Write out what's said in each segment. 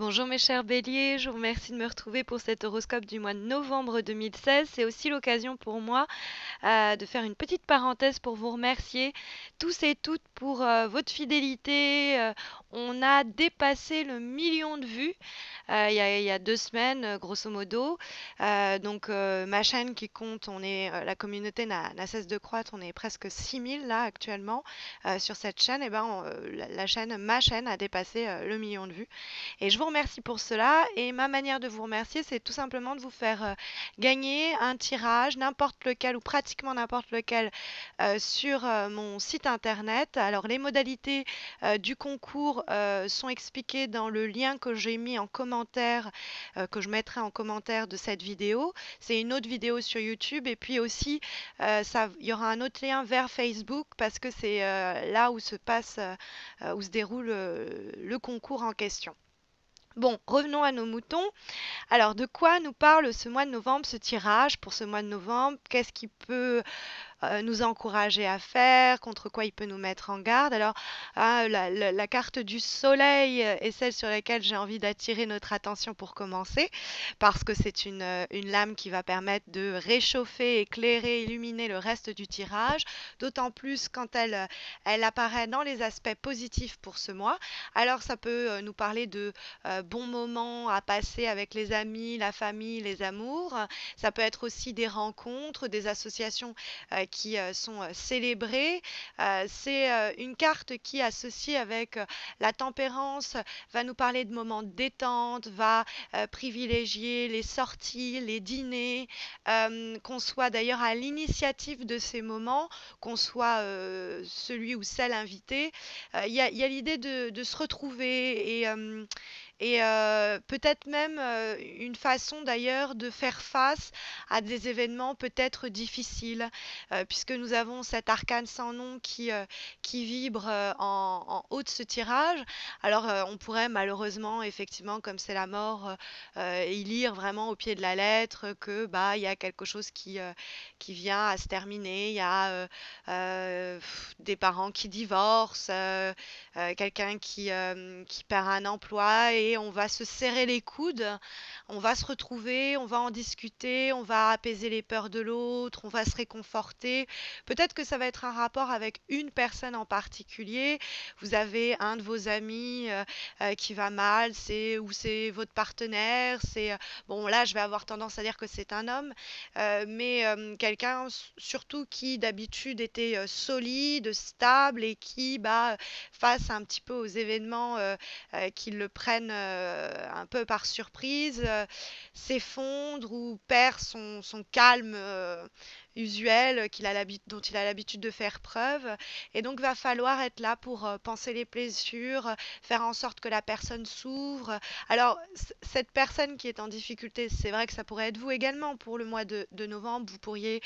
Bonjour mes chers béliers, je vous remercie de me retrouver pour cet horoscope du mois de novembre 2016. C'est aussi l'occasion pour moi de faire une petite parenthèse pour vous remercier tous et toutes pour votre fidélité. On a dépassé le million de vues il y a 2 semaines, grosso modo. Ma chaîne qui compte, la communauté n'a cesse de croître, on est presque 6000 là actuellement sur cette chaîne. Et ben, ma chaîne a dépassé le million de vues. Et je vous remercie pour cela. Et ma manière de vous remercier, c'est tout simplement de vous faire gagner un tirage, n'importe lequel ou pratiquement n'importe lequel, sur mon site internet. Alors les modalités du concours sont expliquées dans le lien que j'ai mis en commentaire, que je mettrai en commentaire de cette vidéo. C'est une autre vidéo sur YouTube et puis aussi il y aura un autre lien vers Facebook parce que c'est là où se déroule le concours en question. Bon, revenons à nos moutons. Alors, de quoi nous parle ce mois de novembre, ce tirage pour ce mois de novembre? Qu'est-ce qui peut nous encourager à faire, contre quoi il peut nous mettre en garde. Alors, la carte du soleil est celle sur laquelle j'ai envie d'attirer notre attention pour commencer, parce que c'est une lame qui va permettre de réchauffer, éclairer, illuminer le reste du tirage, d'autant plus quand elle apparaît dans les aspects positifs pour ce mois. Alors, ça peut nous parler de bons moments à passer avec les amis, la famille, les amours. Ça peut être aussi des rencontres, des associations qui sont célébrées. C'est une carte qui, associée avec la tempérance, va nous parler de moments de détente, va privilégier les sorties, les dîners, qu'on soit d'ailleurs à l'initiative de ces moments, qu'on soit celui ou celle invité. Il y a l'idée de se retrouver et peut-être même une façon d'ailleurs de faire face à des événements peut-être difficiles, puisque nous avons cet arcane sans nom qui vibre en haut de ce tirage. Alors on pourrait malheureusement, effectivement, comme c'est la mort, y lire vraiment au pied de la lettre que bah il y a quelque chose qui vient à se terminer. Il y a des parents qui divorcent, quelqu'un qui perd un emploi et on va se serrer les coudes, on va se retrouver, on va en discuter, on va apaiser les peurs de l'autre, on va se réconforter. Peut-être que ça va être un rapport avec une personne en particulier. Vous avez un de vos amis qui va mal, c'est votre partenaire, bon là je vais avoir tendance à dire que c'est un homme, mais quelqu'un surtout qui d'habitude était solide, stable et qui face un petit peu aux événements qui le prennent un peu par surprise, s'effondre ou perd son calme usuel dont il a l'habitude de faire preuve. Et donc, va falloir être là pour penser les blessures, faire en sorte que la personne s'ouvre. Alors, cette personne qui est en difficulté, c'est vrai que ça pourrait être vous également pour le mois de novembre. Vous pourriez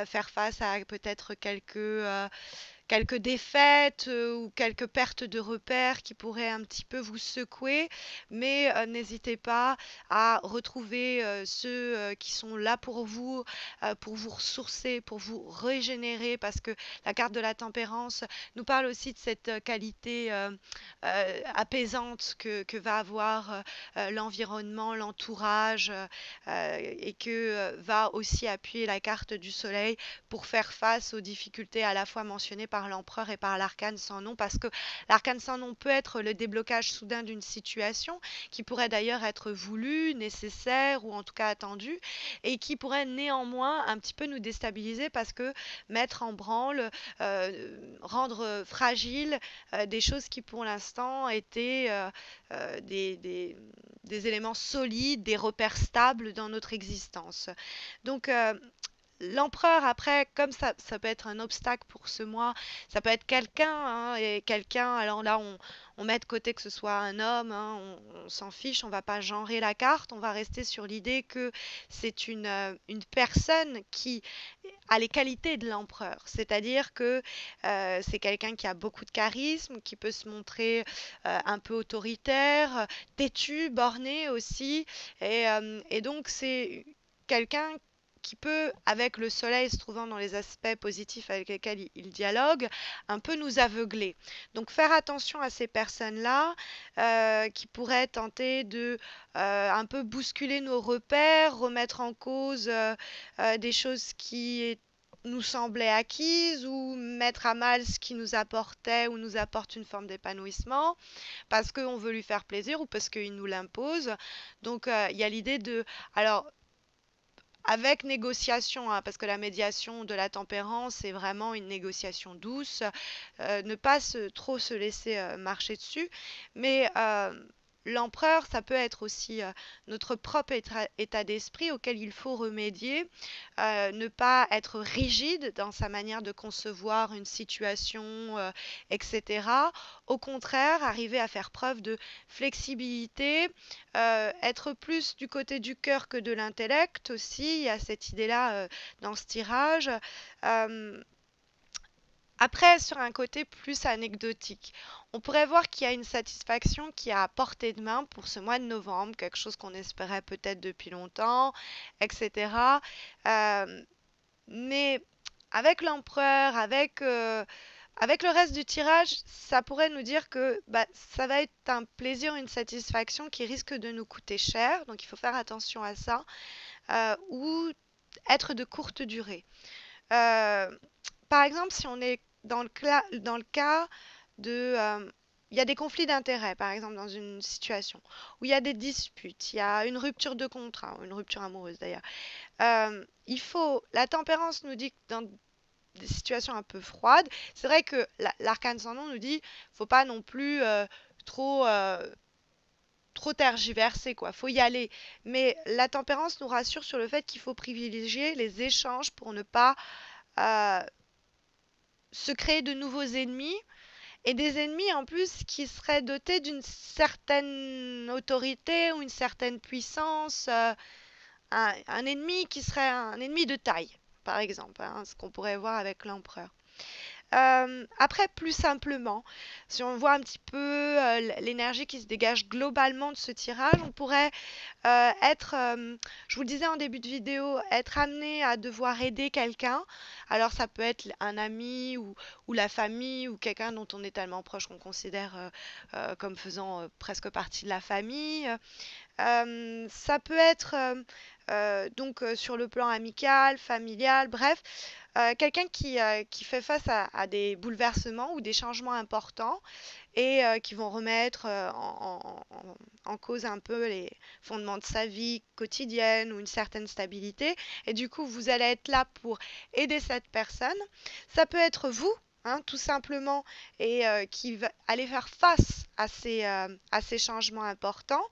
faire face à peut-être quelques défaites ou quelques pertes de repères qui pourraient un petit peu vous secouer, mais n'hésitez pas à retrouver ceux qui sont là pour vous ressourcer, pour vous régénérer, parce que la carte de la tempérance nous parle aussi de cette qualité apaisante que va avoir l'environnement, l'entourage, et que va aussi appuyer la carte du soleil pour faire face aux difficultés à la fois mentionnées par l'empereur et par l'arcane sans nom, parce que l'arcane sans nom peut être le déblocage soudain d'une situation qui pourrait d'ailleurs être voulue, nécessaire ou en tout cas attendue, et qui pourrait néanmoins un petit peu nous déstabiliser parce que mettre en branle, rendre fragile des choses qui pour l'instant étaient des éléments solides, des repères stables dans notre existence. Donc l'empereur, après, comme ça peut être un obstacle pour ce mois, ça peut être quelqu'un, hein, et quelqu'un, alors là, on met de côté que ce soit un homme, hein, on s'en fiche, on va pas genrer la carte, on va rester sur l'idée que c'est une personne qui a les qualités de l'empereur, c'est-à-dire que c'est quelqu'un qui a beaucoup de charisme, qui peut se montrer un peu autoritaire, têtu, borné aussi, et donc c'est quelqu'un qui peut, avec le soleil se trouvant dans les aspects positifs avec lesquels il dialogue, un peu nous aveugler. Donc faire attention à ces personnes-là qui pourraient tenter de un peu bousculer nos repères, remettre en cause des choses qui nous semblaient acquises ou mettre à mal ce qui nous apportait ou nous apporte une forme d'épanouissement parce qu'on veut lui faire plaisir ou parce qu'il nous l'impose. Donc il y a l'idée de... Alors, avec négociation, hein, parce que la médiation de la tempérance, c'est vraiment une négociation douce, ne pas trop se laisser marcher dessus, mais l'empereur, ça peut être aussi notre propre état d'esprit auquel il faut remédier, ne pas être rigide dans sa manière de concevoir une situation, etc. Au contraire, arriver à faire preuve de flexibilité, être plus du côté du cœur que de l'intellect aussi. Il y a cette idée-là dans ce tirage. Euh, Après, sur un côté plus anecdotique, on pourrait voir qu'il y a une satisfaction qui est à portée de main pour ce mois de novembre, quelque chose qu'on espérait peut-être depuis longtemps, etc. Euh, mais avec l'empereur, avec le reste du tirage, ça pourrait nous dire que bah, ça va être un plaisir, une satisfaction qui risque de nous coûter cher, donc il faut faire attention à ça, ou être de courte durée. Euh, Par exemple, si on est dans le cas de... il y a des conflits d'intérêts, par exemple, dans une situation où il y a des disputes, il y a une rupture de contrat, ou une rupture amoureuse d'ailleurs. La tempérance nous dit que dans des situations un peu froides, c'est vrai que l'arcane sans nom nous dit, faut pas non plus trop, trop tergiverser, quoi. Faut y aller. Mais la tempérance nous rassure sur le fait qu'il faut privilégier les échanges pour ne pas euh, se créer de nouveaux ennemis et des ennemis en plus qui seraient dotés d'une certaine autorité ou une certaine puissance, un ennemi qui serait un ennemi de taille, par exemple, hein, ce qu'on pourrait voir avec l'empereur. Après, plus simplement, si on voit un petit peu l'énergie qui se dégage globalement de ce tirage, on pourrait je vous le disais en début de vidéo, être amené à devoir aider quelqu'un. Alors ça peut être un ami ou la famille ou quelqu'un dont on est tellement proche qu'on considère comme faisant presque partie de la famille. Ça peut être donc sur le plan amical, familial, bref, quelqu'un qui fait face à des bouleversements ou des changements importants et qui vont remettre en cause un peu les fondements de sa vie quotidienne ou une certaine stabilité. Et du coup, vous allez être là pour aider cette personne. Ça peut être vous, hein, tout simplement, et qui va aller faire face à ces changements importants.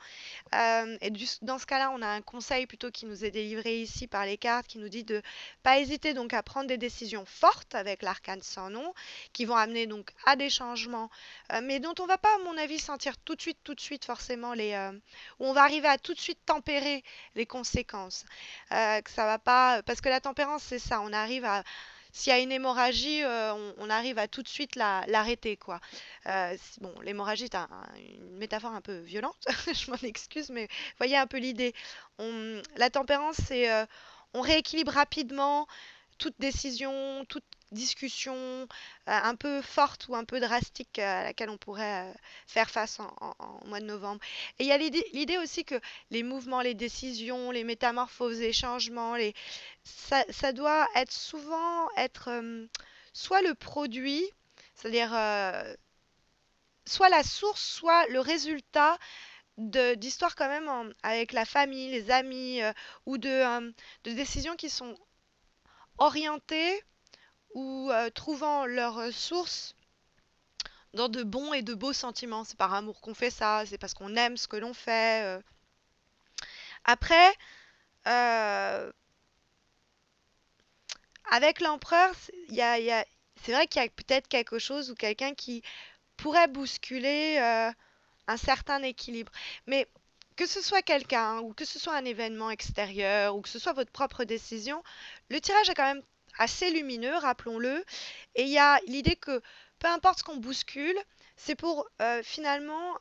Dans ce cas-là, on a un conseil plutôt qui nous est délivré ici par les cartes qui nous dit de pas hésiter donc à prendre des décisions fortes avec l'arcane sans nom, qui vont amener donc à des changements, mais dont on va pas, à mon avis, sentir tout de suite forcément où on va arriver à tout de suite tempérer les conséquences. Que ça va pas, parce que la tempérance, c'est ça, on arrive à s'il y a une hémorragie, on arrive à tout de suite l'arrêter, quoi. Bon, l'hémorragie est une métaphore un peu violente, je m'en excuse, mais voyez un peu l'idée. La tempérance, c'est on rééquilibre rapidement toute décision, toute discussion un peu forte ou un peu drastique à laquelle on pourrait faire face en mois de novembre. Et il y a l'idée aussi que les mouvements, les décisions, les métamorphoses, les changements, ça doit être souvent être soit le produit, c'est-à-dire soit la source, soit le résultat d'histoires quand même avec la famille, les amis, ou de décisions qui sont orientées ou trouvant leur source dans de bons et de beaux sentiments. C'est par amour qu'on fait ça, c'est parce qu'on aime ce que l'on fait. Après, euh, avec l'empereur, c'est vrai qu'il y a peut-être quelque chose ou quelqu'un qui pourrait bousculer un certain équilibre. Mais que ce soit quelqu'un ou que ce soit un événement extérieur ou que ce soit votre propre décision, le tirage est quand même assez lumineux, rappelons-le. Et il y a l'idée que peu importe ce qu'on bouscule, c'est pour finalement,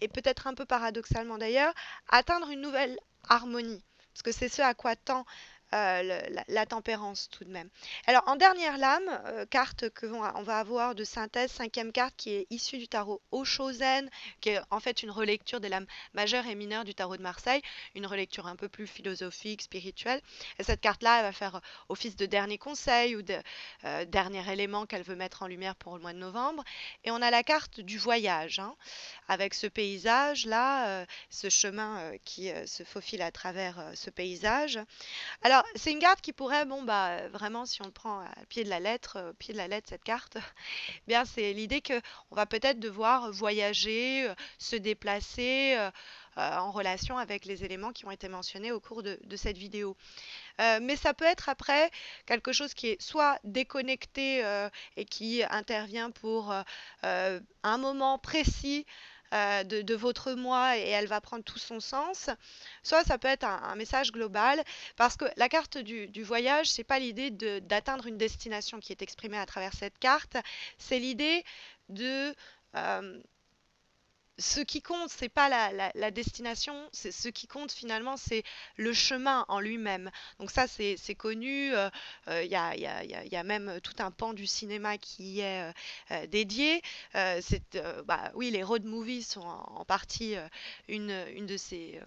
et peut-être un peu paradoxalement d'ailleurs, atteindre une nouvelle harmonie. Parce que c'est ce à quoi tend la tempérance tout de même. Alors en dernière lame, carte que on va avoir de synthèse, cinquième carte qui est issue du tarot Oshozen, qui est en fait une relecture des lames majeures et mineures du tarot de Marseille, une relecture un peu plus philosophique, spirituelle. Et cette carte-là, elle va faire office de dernier conseil ou de dernier élément qu'elle veut mettre en lumière pour le mois de novembre. Et on a la carte du voyage, hein, avec ce paysage-là, ce chemin qui se faufile à travers ce paysage. Alors, c'est une carte qui pourrait, bon, bah, vraiment, si on le prend à pied de la lettre, pied de la lettre, cette carte, eh bien, c'est l'idée que on va peut-être devoir voyager, se déplacer en relation avec les éléments qui ont été mentionnés au cours de cette vidéo. Mais ça peut être après quelque chose qui est soit déconnecté et qui intervient pour un moment précis de votre mois et elle va prendre tout son sens. Soit ça peut être un message global parce que la carte du voyage, c'est pas l'idée d'atteindre une destination qui est exprimée à travers cette carte, c'est l'idée de ce qui compte, c'est pas la destination, c'est ce qui compte finalement, c'est le chemin en lui-même. Donc ça, c'est connu. Il y a même tout un pan du cinéma qui y est dédié. Bah, oui, les road movies sont en partie une de ces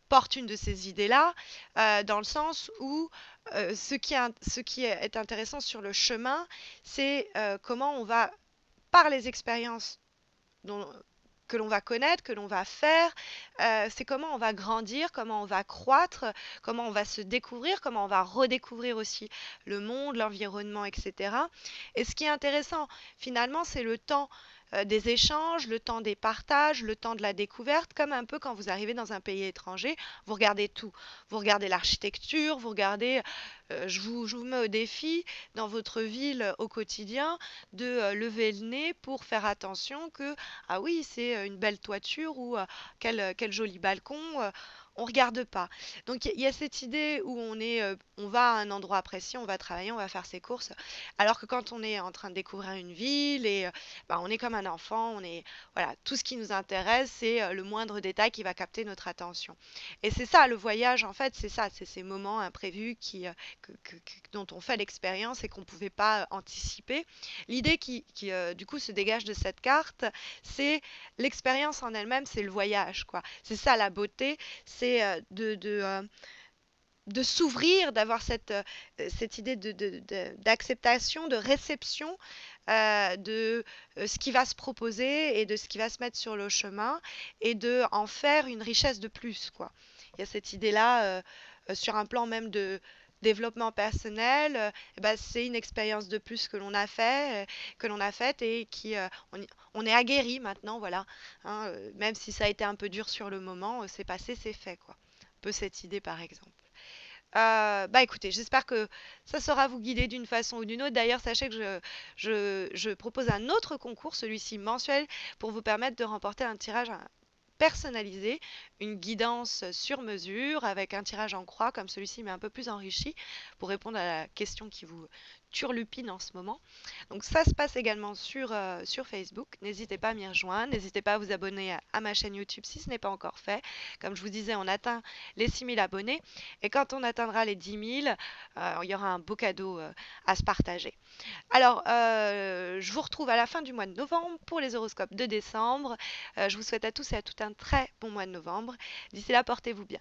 portent une de ces idées-là, dans le sens où ce qui est intéressant sur le chemin, c'est comment on va, par les expériences dont, que l'on va connaître, que l'on va faire, c'est comment on va grandir, comment on va croître, comment on va se découvrir, comment on va redécouvrir aussi le monde, l'environnement, etc. Et ce qui est intéressant, finalement, c'est le temps des échanges, le temps des partages, le temps de la découverte, comme un peu quand vous arrivez dans un pays étranger, vous regardez tout. Vous regardez l'architecture, vous regardez, je vous mets au défi dans votre ville au quotidien de lever le nez pour faire attention que, ah oui, c'est une belle toiture ou quel joli balcon. On regarde pas. Donc il y a cette idée où on va à un endroit précis, on va travailler, on va faire ses courses. Alors que quand on est en train de découvrir une ville et bah, on est comme un enfant, voilà, tout ce qui nous intéresse, c'est le moindre détail qui va capter notre attention. Et c'est ça le voyage en fait, c'est ça, c'est ces moments imprévus dont on fait l'expérience et qu'on ne pouvait pas anticiper. L'idée qui du coup se dégage de cette carte, c'est l'expérience en elle-même, c'est le voyage, quoi. C'est ça la beauté, c'est de s'ouvrir, d'avoir cette idée d'acceptation, de réception de ce qui va se proposer et de ce qui va se mettre sur le chemin et de en faire une richesse de plus, quoi. Il y a cette idée-là sur un plan même de développement personnel, eh ben, c'est une expérience de plus que l'on a faite et on est aguerri maintenant, voilà. Hein, même si ça a été un peu dur sur le moment, c'est passé, c'est fait, quoi. Un peu cette idée, par exemple. Bah écoutez, j'espère que ça saura vous guider d'une façon ou d'une autre. D'ailleurs, sachez que je propose un autre concours, celui-ci mensuel, pour vous permettre de remporter un tirage personnalisé, une guidance sur mesure avec un tirage en croix comme celui-ci, mais un peu plus enrichi pour répondre à la question qui vous turlupine en ce moment. Donc ça se passe également sur Facebook. N'hésitez pas à m'y rejoindre. N'hésitez pas à vous abonner à ma chaîne YouTube si ce n'est pas encore fait. Comme je vous disais, on atteint les 6 000 abonnés. Et quand on atteindra les 10 000, il y aura un beau cadeau à se partager. Alors, je vous retrouve à la fin du mois de novembre pour les horoscopes de décembre. Je vous souhaite à tous et à toutes un très bon mois de novembre. D'ici là, portez-vous bien.